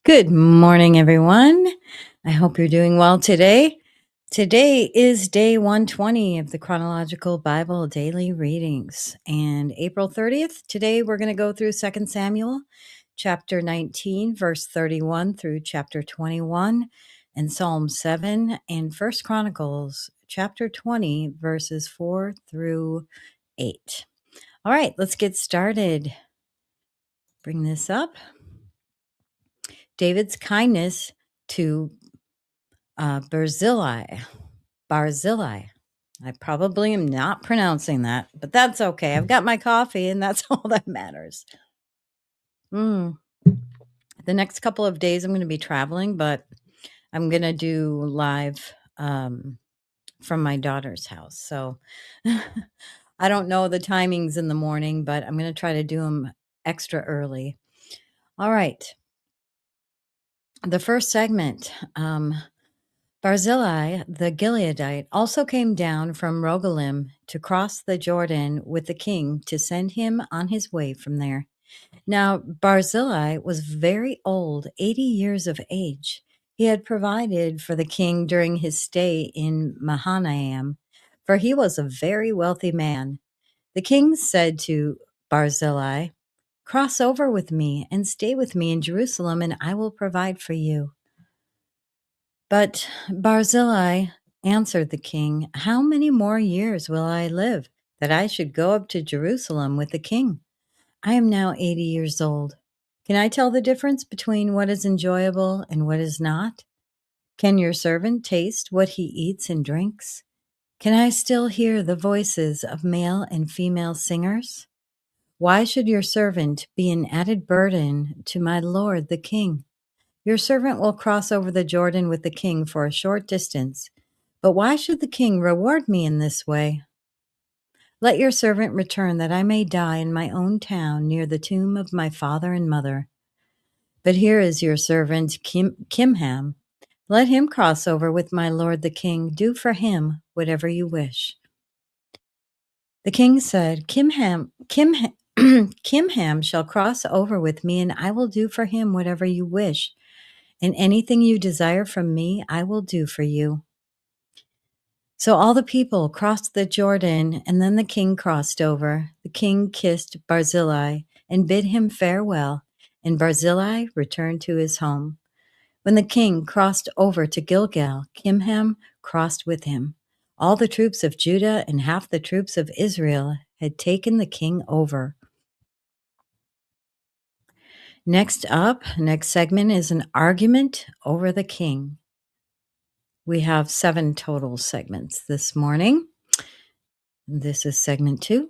Good morning, everyone. I hope you're doing well today. Today is day 120 of the Chronological Bible Daily Readings. And April 30th, today we're going to go through 2 Samuel chapter 19, verse 31 through chapter 21, and Psalm 7, and 1 Chronicles chapter 20, verses 4 through 8. All right, let's get started. Bring this up. David's kindness to Barzillai. I probably am not pronouncing that, but that's okay. I've got my coffee, and that's all that matters. The next couple of days, I'm going to be traveling, but I'm going to do live from my daughter's house. So I don't know the timings in the morning, but I'm going to try to do them extra early. All right. The first segment. Barzillai the Gileadite also came down from Rogelim to cross the Jordan with the king to send him on his way from there. Now Barzillai was very old, 80 years of age. He had provided for the king during his stay in Mahanaim, for he was a very wealthy man. The king said to Barzillai, "Cross over with me and stay with me in Jerusalem, and I will provide for you." But Barzillai answered the king, "How many more years will I live, that I should go up to Jerusalem with the king? I am now 80 years old. Can I tell the difference between what is enjoyable and what is not? Can your servant taste what he eats and drinks? Can I still hear the voices of male and female singers? Why should your servant be an added burden to my lord the king? Your servant will cross over the Jordan with the king for a short distance. But why should the king reward me in this way? Let your servant return, that I may die in my own town near the tomb of my father and mother. But here is your servant Kimham. Let him cross over with my lord the king. Do for him whatever you wish." The king said, Kimham shall cross over with me, and I will do for him whatever you wish. And anything you desire from me, I will do for you. So all the people crossed the Jordan, and then the king crossed over. The king kissed Barzillai and bid him farewell, and Barzillai returned to his home. When the king crossed over to Gilgal, Kimham crossed with him. All the troops of Judah and half the troops of Israel had taken the king over. Next segment is an argument over the king. We have 7 total segments this morning. This is segment 2.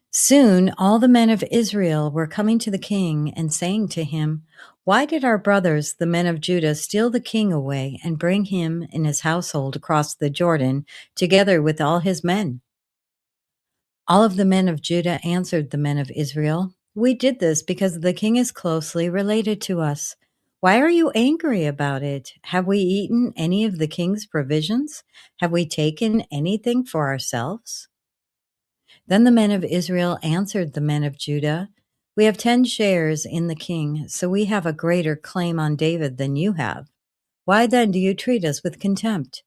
Soon all the men of Israel were coming to the king and saying to him, "Why did our brothers, the men of Judah, steal the king away and bring him and his household across the Jordan, together with all his men?" All of the men of Judah answered the men of Israel, "We did this because the king is closely related to us. Why are you angry about it? Have we eaten any of the king's provisions? Have we taken anything for ourselves?" Then the men of Israel answered the men of Judah, "We have 10 shares in the king, so we have a greater claim on David than you have. Why then do you treat us with contempt?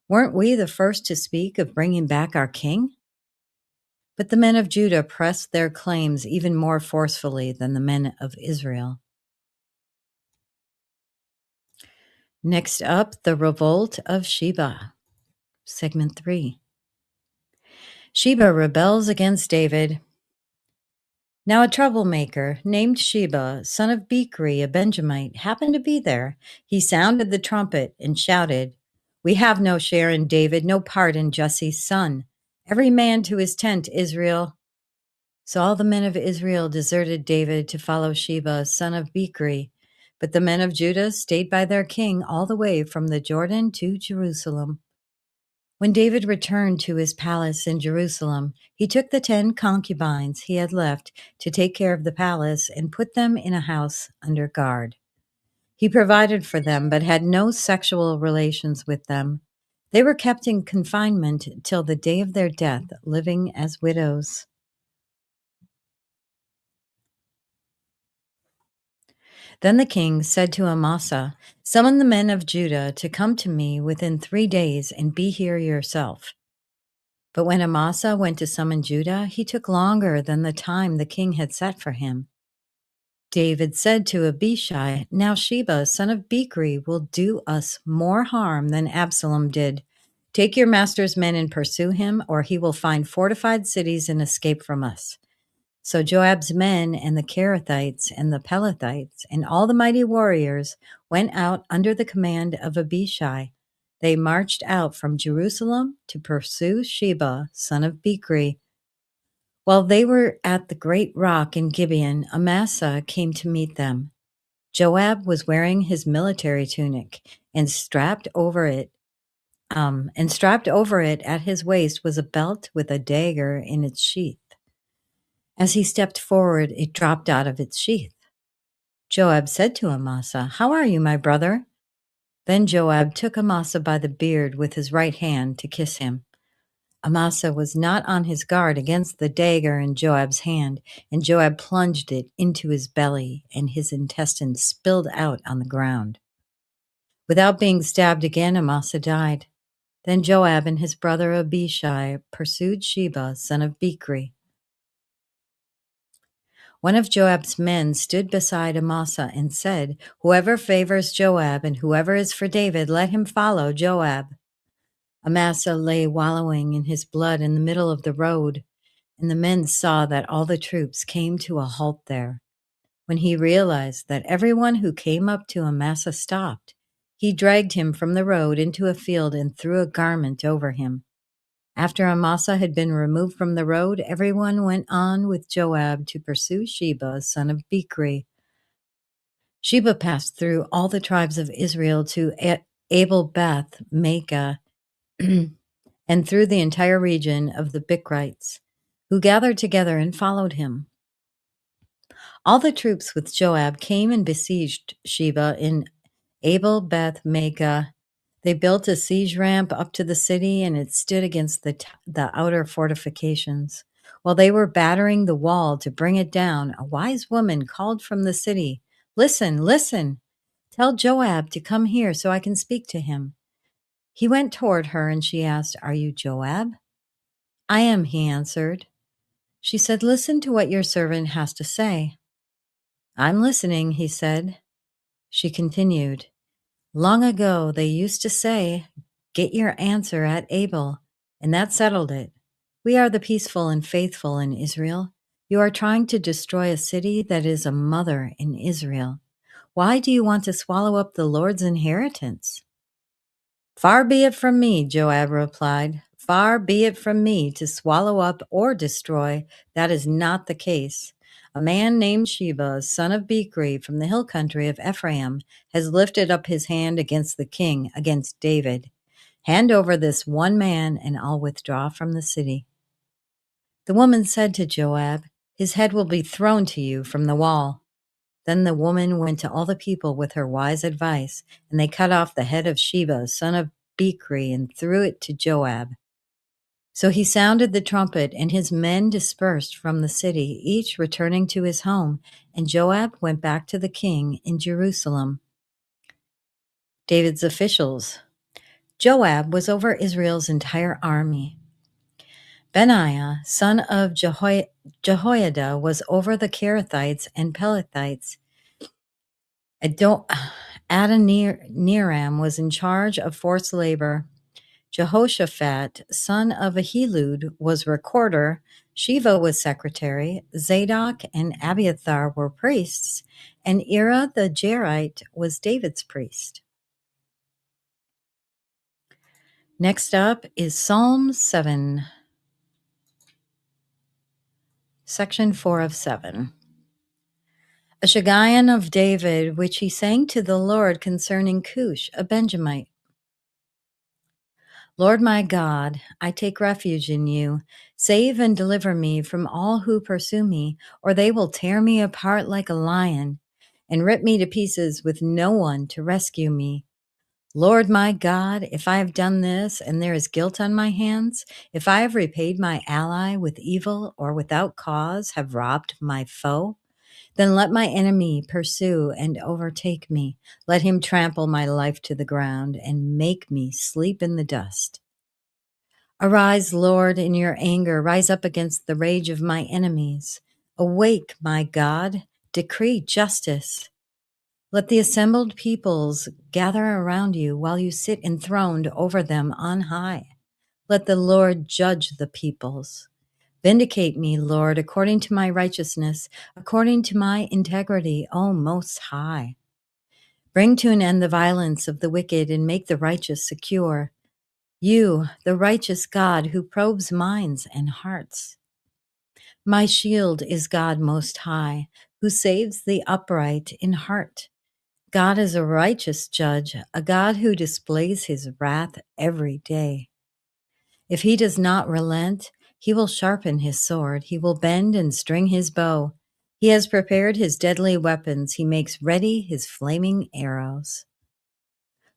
Weren't we the first to speak of bringing back our king?" But the men of Judah pressed their claims even more forcefully than the men of Israel. Next up, the revolt of Sheba. Segment 3. Sheba rebels against David. Now a troublemaker named Sheba, son of Bichri, a Benjamite, happened to be there. He sounded the trumpet and shouted, "We have no share in David, no part in Jesse's son. Every man to his tent, Israel." So all the men of Israel deserted David to follow Sheba, son of Bichri. But the men of Judah stayed by their king all the way from the Jordan to Jerusalem. When David returned to his palace in Jerusalem, he took the 10 concubines he had left to take care of the palace and put them in a house under guard. He provided for them, but had no sexual relations with them. They were kept in confinement till the day of their death, living as widows. Then the king said to Amasa, "Summon the men of Judah to come to me within 3 days and be here yourself." But when Amasa went to summon Judah, he took longer than the time the king had set for him. David said to Abishai, "Now Sheba, son of Bichri, will do us more harm than Absalom did. Take your master's men and pursue him, or he will find fortified cities and escape from us." So Joab's men and the Kerethites and the Pelethites and all the mighty warriors went out under the command of Abishai. They marched out from Jerusalem to pursue Sheba, son of Bichri. While they were at the great rock in Gibeon, Amasa came to meet them. Joab was wearing his military tunic, and strapped over it at his waist was a belt with a dagger in its sheath. As he stepped forward, it dropped out of its sheath. Joab said to Amasa, "How are you, my brother?" Then Joab took Amasa by the beard with his right hand to kiss him. Amasa was not on his guard against the dagger in Joab's hand, and Joab plunged it into his belly, and his intestines spilled out on the ground. Without being stabbed again, Amasa died. Then Joab and his brother Abishai pursued Sheba, son of Bichri. One of Joab's men stood beside Amasa and said, "Whoever favors Joab and whoever is for David, let him follow Joab." Amasa lay wallowing in his blood in the middle of the road, and the men saw that all the troops came to a halt there. When he realized that everyone who came up to Amasa stopped, he dragged him from the road into a field and threw a garment over him. After Amasa had been removed from the road, everyone went on with Joab to pursue Sheba, son of Bichri. Sheba passed through all the tribes of Israel to Abel Beth Maacah, and through the entire region of the Bichrites, who gathered together and followed him. All the troops with Joab came and besieged Sheba in Abel Beth Maacah. They built a siege ramp up to the city, and it stood against the outer fortifications. While they were battering the wall to bring it down, a wise woman called from the city, "Listen, listen! Tell Joab to come here so I can speak to him." He went toward her, and she asked, "Are you Joab?" "I am," he answered. She said, "Listen to what your servant has to say." "I'm listening," he said. She continued, "Long ago they used to say, 'Get your answer at Abel,' and that settled it. We are the peaceful and faithful in Israel. You are trying to destroy a city that is a mother in Israel. Why do you want to swallow up the Lord's inheritance?" "Far be it from me," Joab replied. "Far be it from me to swallow up or destroy. That is not the case. A man named Sheba, son of Bichri, from the hill country of Ephraim, has lifted up his hand against the king, against David. Hand over this one man, and I'll withdraw from the city." The woman said to Joab, "His head will be thrown to you from the wall." Then the woman went to all the people with her wise advice, and they cut off the head of Sheba, son of Bichri, and threw it to Joab. So he sounded the trumpet, and his men dispersed from the city, each returning to his home, and Joab went back to the king in Jerusalem. David's officials. Joab was over Israel's entire army. Benaiah, son of Jehoiada, was over the Kerethites and Pelethites. Adoniram was in charge of forced labor. Jehoshaphat, son of Ahilud, was recorder. Sheva was secretary. Zadok and Abiathar were priests. And Ira the Jerite was David's priest. Next up is Psalm 7, section 4 of 7. A Shiggaion of David, which he sang to the Lord concerning Cush, a Benjamite. Lord my God, I take refuge in you. Save and deliver me from all who pursue me, or they will tear me apart like a lion and rip me to pieces with no one to rescue me. Lord my God, if I have done this and there is guilt on my hands, if I have repaid my ally with evil or without cause have robbed my foe, Then let my enemy pursue and overtake me. Let him trample my life to the ground and make me sleep in the dust. Arise, Lord, in your anger. Rise up against the rage of my enemies. Awake, my God. Decree justice. Let the assembled peoples gather around you while you sit enthroned over them on high. Let the Lord judge the peoples. Vindicate me, Lord, according to my righteousness, according to my integrity, O Most High. Bring to an end the violence of the wicked and make the righteous secure. You, the righteous God who probes minds and hearts. My shield is God Most High, who saves the upright in heart. God is a righteous judge, a God who displays his wrath every day. If he does not relent, he will sharpen his sword. He will bend and string his bow. He has prepared his deadly weapons. He makes ready his flaming arrows.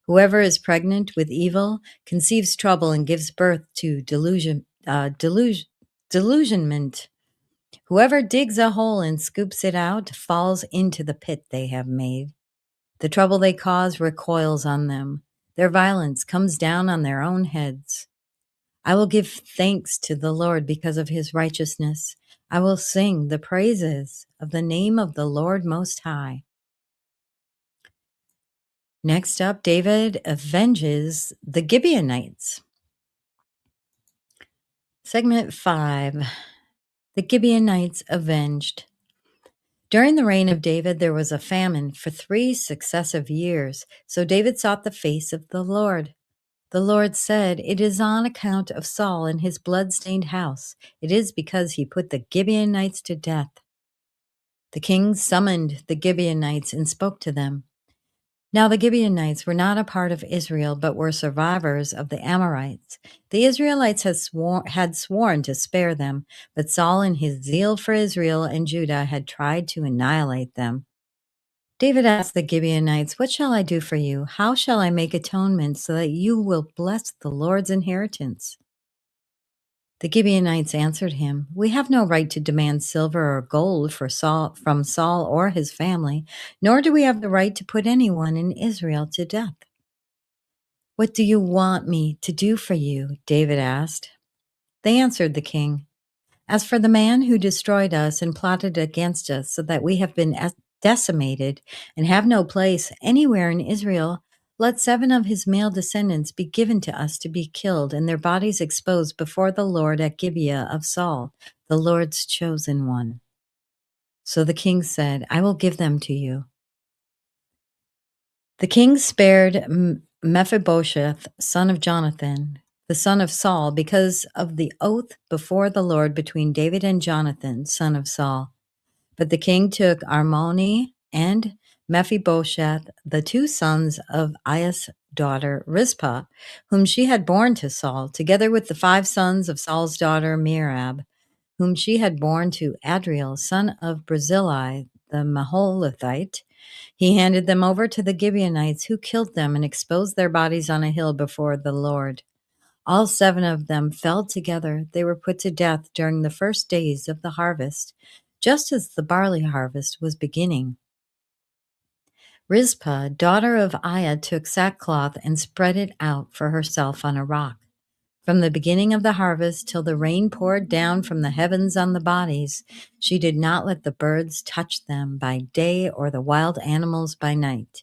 Whoever is pregnant with evil conceives trouble and gives birth to delusionment. Whoever digs a hole and scoops it out falls into the pit they have made. The trouble they cause recoils on them. Their violence comes down on their own heads. I will give thanks to the Lord because of his righteousness. I will sing the praises of the name of the Lord Most High. Next up, David avenges the Gibeonites. Segment 5. The Gibeonites avenged. During the reign of David, there was a famine for 3 successive years, so David sought the face of the Lord. The Lord said, "It is on account of Saul and his blood-stained house. It is because he put the Gibeonites to death." The king summoned the Gibeonites and spoke to them. Now the Gibeonites were not a part of Israel, but were survivors of the Amorites. The Israelites had sworn to spare them, but Saul in his zeal for Israel and Judah had tried to annihilate them. David asked the Gibeonites, "What shall I do for you? How shall I make atonement so that you will bless the Lord's inheritance?" The Gibeonites answered him, "We have no right to demand silver or gold from Saul or his family, nor do we have the right to put anyone in Israel to death." "What do you want me to do for you?" David asked. They answered the king, "As for the man who destroyed us and plotted against us so that we have been decimated and have no place anywhere in Israel, let 7 of his male descendants be given to us to be killed and their bodies exposed before the Lord at Gibeah of Saul, the Lord's chosen one." So the king said, "I will give them to you." The king spared Mephibosheth, son of Jonathan, the son of Saul, because of the oath before the Lord between David and Jonathan, son of Saul. But the king took Armoni and Mephibosheth, the 2 sons of Aiah's daughter Rizpah, whom she had borne to Saul, together with the 5 sons of Saul's daughter Merab, whom she had borne to Adriel, son of Barzillai, the Maholathite. He handed them over to the Gibeonites, who killed them and exposed their bodies on a hill before the Lord. All 7 of them fell together. They were put to death during the first days of the harvest, just as the barley harvest was beginning. Rizpah, daughter of Aiah, took sackcloth and spread it out for herself on a rock. From the beginning of the harvest till the rain poured down from the heavens on the bodies, she did not let the birds touch them by day or the wild animals by night.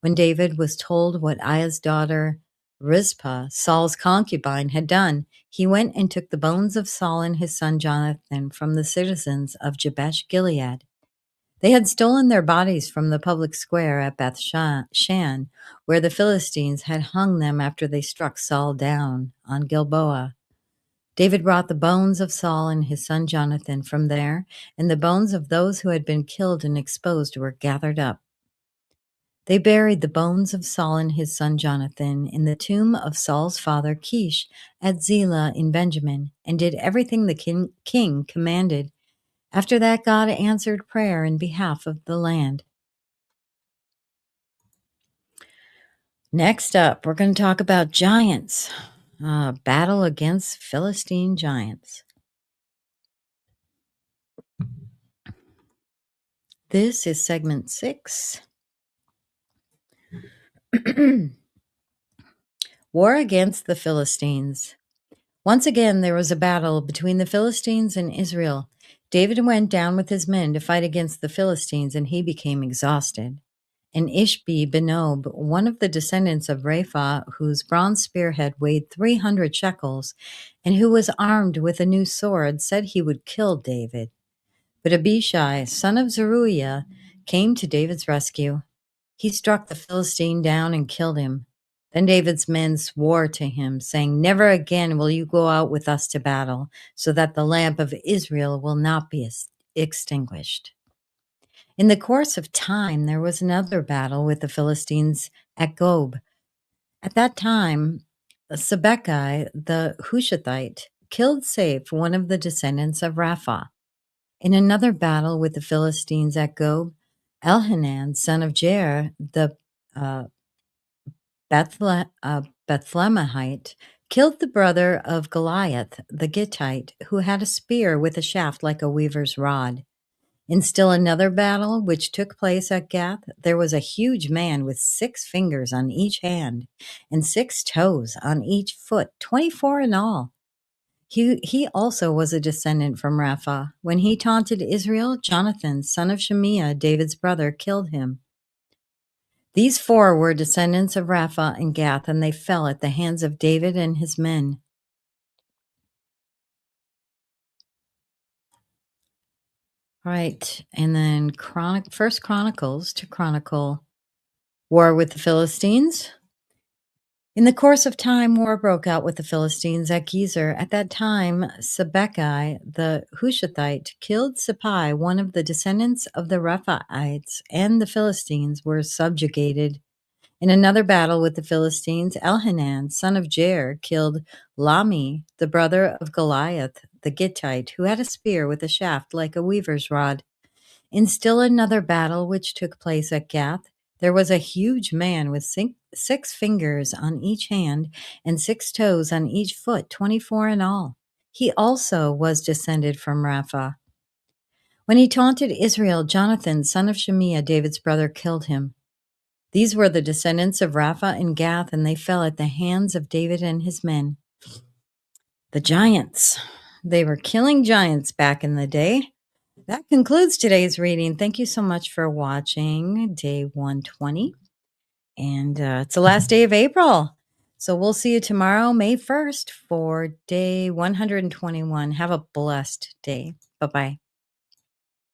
When David was told what Aiah's daughter Rizpah, Saul's concubine, had done, he went and took the bones of Saul and his son Jonathan from the citizens of Jabesh Gilead. They had stolen their bodies from the public square at Beth-shan, where the Philistines had hung them after they struck Saul down on Gilboa. David brought the bones of Saul and his son Jonathan from there, and the bones of those who had been killed and exposed were gathered up. They buried the bones of Saul and his son Jonathan in the tomb of Saul's father Kish at Zelah in Benjamin, and did everything the king commanded. After that, God answered prayer in behalf of the land. Next up, we're going to talk about giants. Battle against Philistine giants. This is segment 6. War against the Philistines. Once again, there was a battle between the Philistines and Israel. David went down with his men to fight against the Philistines, and he became exhausted. And Ishbi-Benob, one of the descendants of Rapha, whose bronze spearhead weighed 300 shekels, and who was armed with a new sword, said he would kill David. But Abishai, son of Zeruiah, came to David's rescue. He struck the Philistine down and killed him. Then David's men swore to him, saying, "Never again will you go out with us to battle, so that the lamp of Israel will not be extinguished." In the course of time, there was another battle with the Philistines at Gob. At that time, Sibbecai the Hushathite killed Saph, one of the descendants of Rapha. In another battle with the Philistines at Gob, Elhanan, son of Jair, the Bethlehemite, killed the brother of Goliath, the Gittite, who had a spear with a shaft like a weaver's rod. In still another battle, which took place at Gath, there was a huge man with 6 fingers on each hand and 6 toes on each foot, 24 in all. He also was a descendant from Rapha. When he taunted Israel, Jonathan, son of Shemiah, David's brother, killed him. These 4 were descendants of Rapha and Gath, and they fell at the hands of David and his men. All right, and then First Chronicles to chronicle war with the Philistines. In the course of time, war broke out with the Philistines at Gezer. At that time, Sibbecai the Hushathite killed Sippai, one of the descendants of the Rephaites, and the Philistines were subjugated. In another battle with the Philistines, Elhanan, son of Jair, killed Lami, the brother of Goliath, the Gittite, who had a spear with a shaft like a weaver's rod. In still another battle which took place at Gath, there was a huge man with 6 fingers on each hand and 6 toes on each foot, 24 in all. He also was descended from Rapha. When he taunted Israel, Jonathan, son of Shemiah, David's brother, killed him. These were the descendants of Rapha and Gath, and they fell at the hands of David and his men. The giants. They were killing giants back in the day. That concludes today's reading. Thank you so much for watching day 120. And it's the last day of April. So we'll see you tomorrow, May 1st, for day 121. Have a blessed day. Bye-bye.